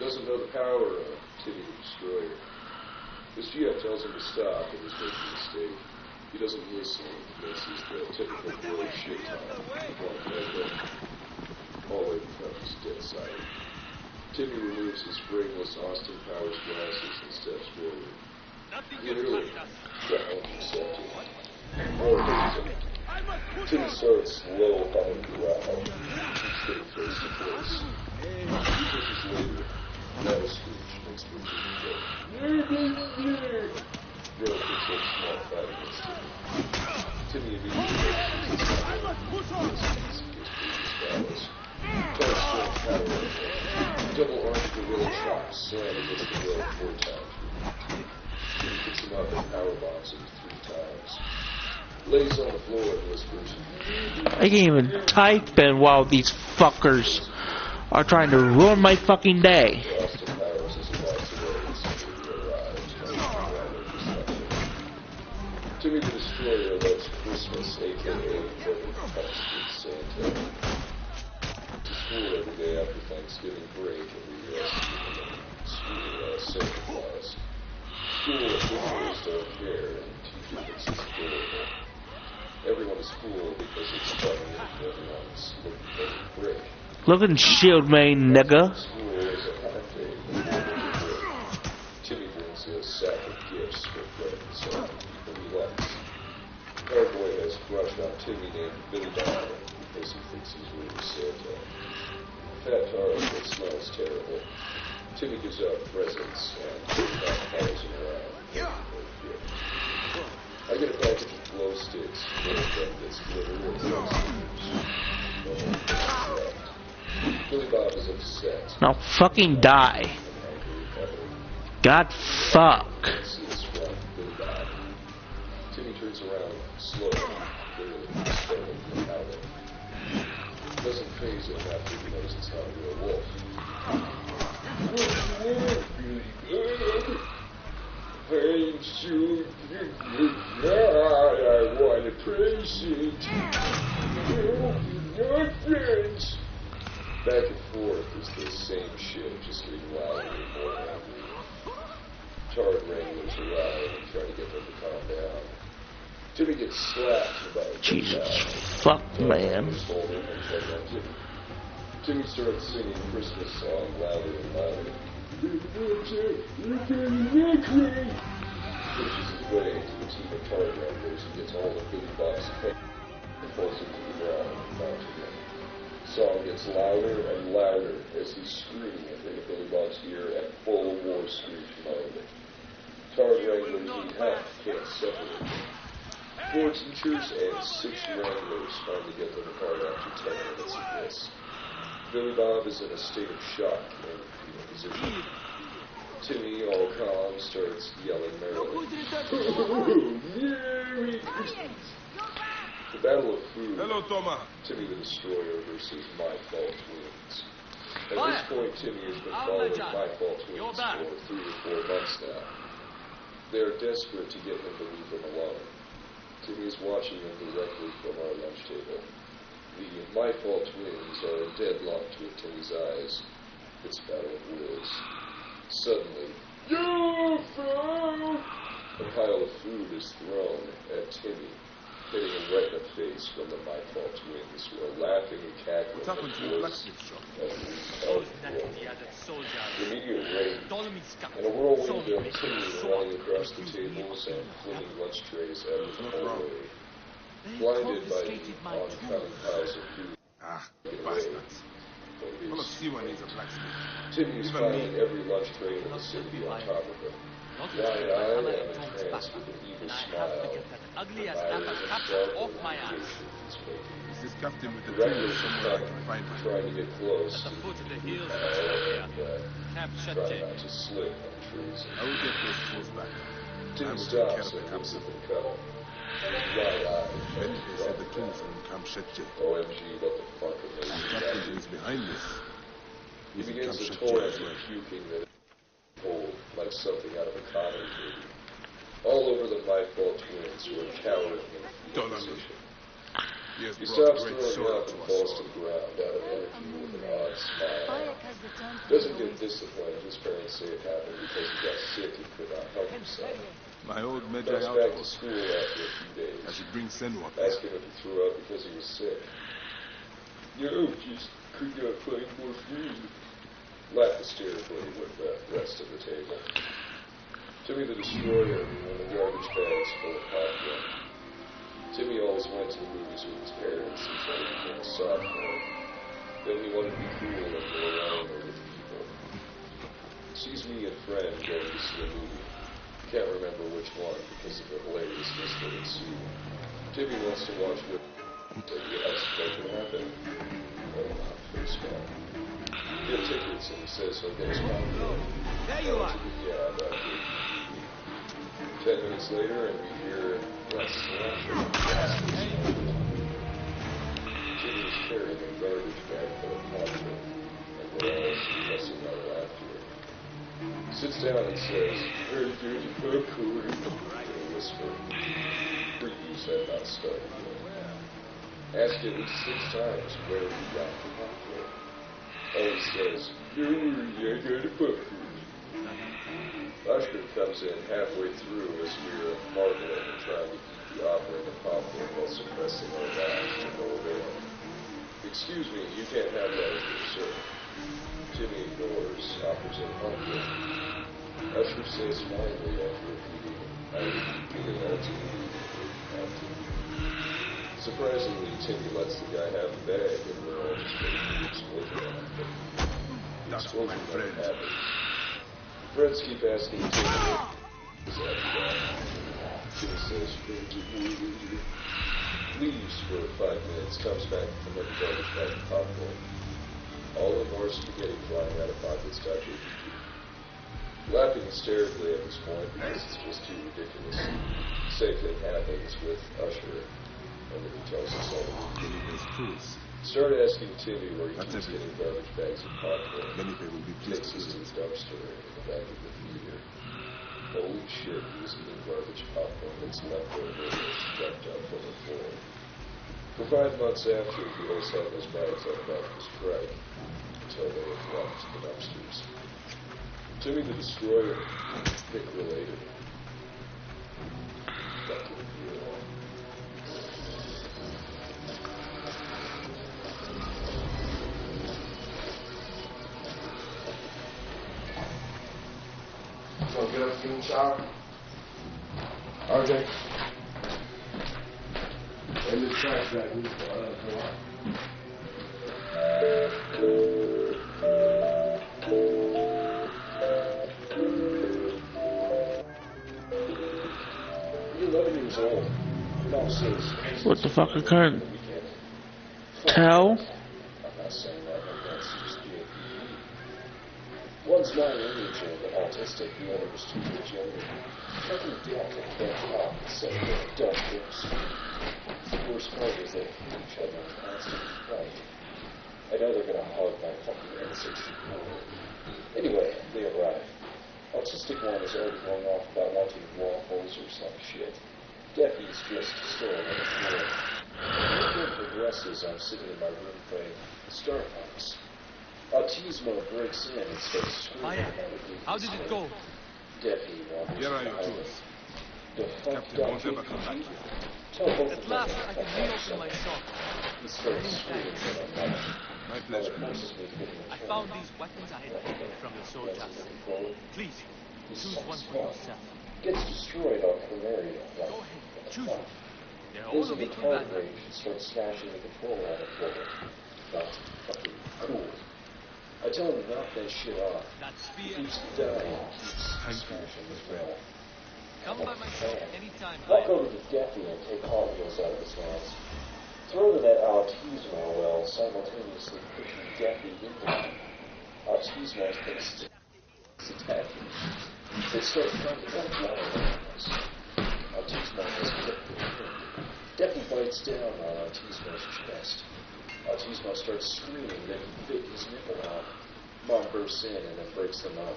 Doesn't know the power of Timmy the Destroyer. His GF tells him to stop and he's making a mistake. He doesn't listen and misses the typical boy shit time. One head all the way becomes dead-sided. Timmy removes his frameless Austin Powers glasses and steps forward. Clearly, ground accepted. Timmy starts slow on the ground. He's getting face to face. He pushes later. Metal screech makes the Timmy go. Bro picks up small fight against Timmy. Timmy immediately makes his prowess. Tries strong power. Double armed gorilla chop slam against the girl 4 times. Timmy picks him up and powerbombs him 3 times. Lays on the floor and whispers. I can't even type in while these fuckers are trying to ruin my fucking day. Austin Powers is about to raise Timmy arrives. Timmy the Destroyer loves Christmas, a.k.a. Kevin Street Santa. To school every day after Thanksgiving break every year. School Santa Claus. School officials don't care and teacher thinks it's adorable. Everyone is cool because it's funny and everyone's looking for a break. Looking shield main, nigga. School is a holiday. Timmy brings a sack of gifts for friends that he likes. Cowboy has a crush on Timmy named Billy Bob because he thinks he's really Santa. Fat Taro that smells terrible. Timmy gives out presents and Billy Bob follows him around. I get a package of glow sticks. One of them gets delivered with glow stickers. Billy Bob is upset. Now fucking die. God fuck. Timmy turns around slowly, clearly starting to howl. Doesn't phase him after he knows it's not a real wolf. I want a present. No friends. Back and forth is the same shit, just getting louder and more angry. Tarred wranglers arrive and try to get them to calm down. Timmy gets slapped about Jesus fuck, man. Timmy starts singing Christmas song louder and louder. Pushes his way to the team of tarred wranglers and gets all of Billy Bob's head and falls him to the ground and mounted him. Song gets louder and louder as he's screaming into Billy Bob's ear at full war screech mode. Tarred wranglers in half can't separate them. 4 teachers and 6 wranglers finally get them apart after 10 minutes of this. Billy Bob is in a state of shock and fetal position. Timmy, all calm, starts yelling merrily. Merry Christmas! The Battle of Food. Hello, Thomas. Timmy the Destroyer versus My Fault Twins. At this point, Timmy has been following My Fault Twins for 3 or 4 months now. They are desperate to get him to leave them alone. Timmy is watching them directly from our lunch table. The My Fault Twins are deadlocked with Timmy's eyes. It's a battle of wills. Suddenly, you fool! A pile of food is thrown at Timmy, hitting him right in the face from the My Fault Twins, who are laughing and cackling. What happened to your blacksmith shop? Immediate rain. In a whirlwind of Timmy running across the tables and flinging lunch trays out of the hallway. Blinded by the oncoming piles of food. Ah, bastards. All of C1 needs a blacksmith. Timmy is finding every lunch tray in the city on top of him. Wide-eyed and entranced with an evil smile. Is this captain with the The tools regulars somewhere I are can find him? trying to get close to the try not to slip on trees. I will get those tools back. Timmy stops and looks at the cutter. Wide-eyed. They said the tools are in Camp Shetche. OMG, what the fuck are they The doing? captain is behind this. He He's in begins Camp to Shetche torrent as of well. puking that is cold, like something out of a comedy movie. All over the My Fault Twins, who are cowering in a fetal position. He has He brought stops great throwing sorrow up to and us falls all. to the ground out of energy with an odd smile. Doesn't get disciplined. His parents say it happened because he got sick and could not help himself. My old Comes Medjay back to outpost. school after a few days. I should bring Senwa. Ask him if he threw up because he was sick. No, just could not find more food. Laughed hysterically with the rest of the table. Timmy the Destroyer and the garbage bags full of popcorn. Timmy always went to the movies with his parents until he became a sophomore. Then he wanted to be cool and go alone or with people. Sees me and friend going to see a movie. Can't remember which one because of the hilariousness that ensued. Timmy wants to watch with yes, what can happen? Oh, not first one. Get tickets and he says he'll get his popcorn. There you are. Yeah, about 10 minutes later and we hear that slasher. Jimmy's carrying a garbage bag full of popcorn and we're all suppressing our laughter. Sits down and says, "Very good popcorn," in a whisper. Previews had not started yet. Asked at least 6 times where he got the popcorn. Always says, "No worry, I got a popcorn." Usher comes in halfway through as we're marveling and trying to eat the offering of popcorn while suppressing our laughs to no avail. "Excuse me, you can't have that here, sir." Timmy ignores, offers him popcorn. Usher says finally after repeating, "I would be giving all to you." Surprisingly, Timmy lets the guy have the bag and we're all just waiting for the explosion on him. The explosion never happens. Friends keep asking Timmy, "Is that done?" Timmy says, "Friends get more later." Leaves for 5 minutes, comes back with another garbage bag of popcorn. All of our spaghetti flying out of pockets got JPG. Laughing hysterically at this point because it's just too ridiculous. Same thing happens with Usher, and he tells us all the Benipe's cruise. Start asking Timmy where he That's keeps everything. getting garbage bags of popcorn. Benipe will be pleased Takes to us to visit. the dumpster in the back of the theater. Holy shit, he was eating garbage popcorn that's left over or stuffed up from the floor. For 5 months after, he always had those bags on the back of his trike until they were brought to the dumpsters. Timmy the Destroyer, Nick related. Fucking hero. So get up in the shower. RJ. In the trash bag. You're 11 years old. Your mom says, What the fuck? I can't tell. I'm not saying that, but that's just being PG. One's my age and autistic, the other is 2 years younger. Fucking death and can't talk except for dumb hips. The worst part is they hate each other in constant fight. I know they're gonna hug my fucking N64. Anyway, they arrive. Autistic one is already going off about wanting waffles or some shit. Deafy's just staring at the floor. As the film progresses, I'm sitting in my room playing Star Fox. Autismo breaks in and starts screaming about it. How did it go? Deafy wanders Here are your behind tools. us. The fuck Captain don't won't ever come back you here. tell both At of them last, to I fuck can off reopen my something. shop. He starts screaming for my mother. My Mother pleasure. forces me to give him a I turn. found these weapons I had taken from the soldiers. Please, choose one for yourself. Gets destroyed on Primaria. Go ahead, choose one. They're all Goes of into equal card value. rage and starts smashing the controller on the floor. Not fucking cool. I tell him to knock that shit off. That spear. Keeps dying, keeps Thank you, smashing my as friend. well. Come by my shop anytime. Walk over to Deafy and take Hot Wheels out of his hands. Throw them at Autismo while simultaneously pushing Deafy into him. Autismo thinks it's attacking. They start fighting like wild animals. Autismo has clipped the pin. Deafy bites down on Autismo's chest. Autismo starts screaming that he bit his nipple out. Mom bursts in and then breaks them up.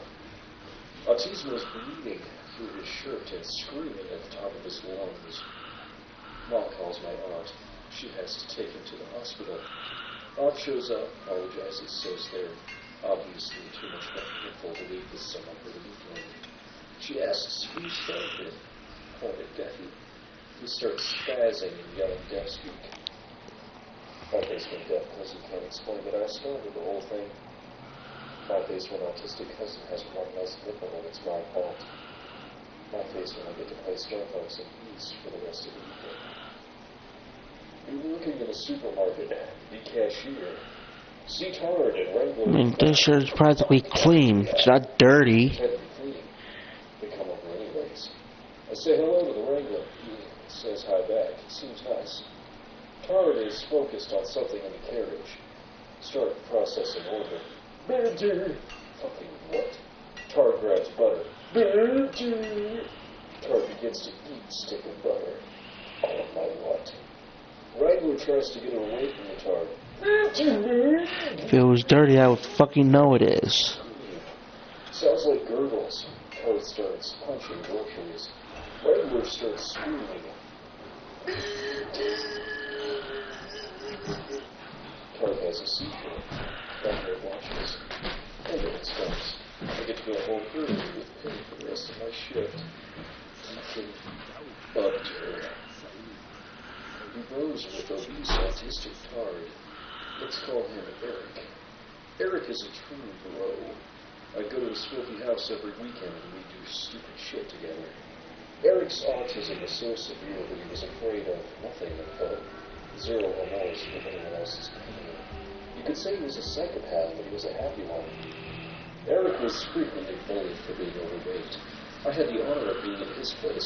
Autismo is bleeding through his shirt and screaming at the top of his lungs. Mom calls my aunt. She has to take him to the hospital. Aunt shows up, apologizes, says they're Obviously, too much info to leave this summer for the weekend. She asks who started. Call it Deafy. He starts spazzing and yelling deaf speak. My-Face went deaf because he can't explain that I started the whole thing. My-Face when autistic cousin has one less nipple and it's my fault. My-Face when I get to play Starbucks in peace for the rest of the weekend. We were working in a supermarket. Be cashier. See Tard and Wrangler. I mean, this shirt's practically clean. It's not dirty. Can't be clean. They come over anyways. I say hello to the Wrangler. He says hi back. It seems nice. Tard is focused on something in the carriage. Start processing order. Butter. Fucking what? Tard grabs butter. Butter. Tard begins to eat stick of butter. All of my what? Wrangler tries to get her away from the Tard. If it was dirty, I would fucking know it is. Sounds like gurgles. Tard starts punching groceries. Wrangler starts screaming. Tard has a seizure. Wrangler watches. Ambulance comes. I get to go home early with pay for the rest of my shift. Deacon bugged her. He rose with obese autistic Tard. Let's call him Eric. Eric is a true bro. I go to his filthy house every weekend and we do stupid shit together. Eric's autism was so severe that he was afraid of nothing and felt zero remorse for anyone else's pain. You could say he was a psychopath, but he was a happy one. Eric was frequently bullied for being overweight. I had the honor of being in his place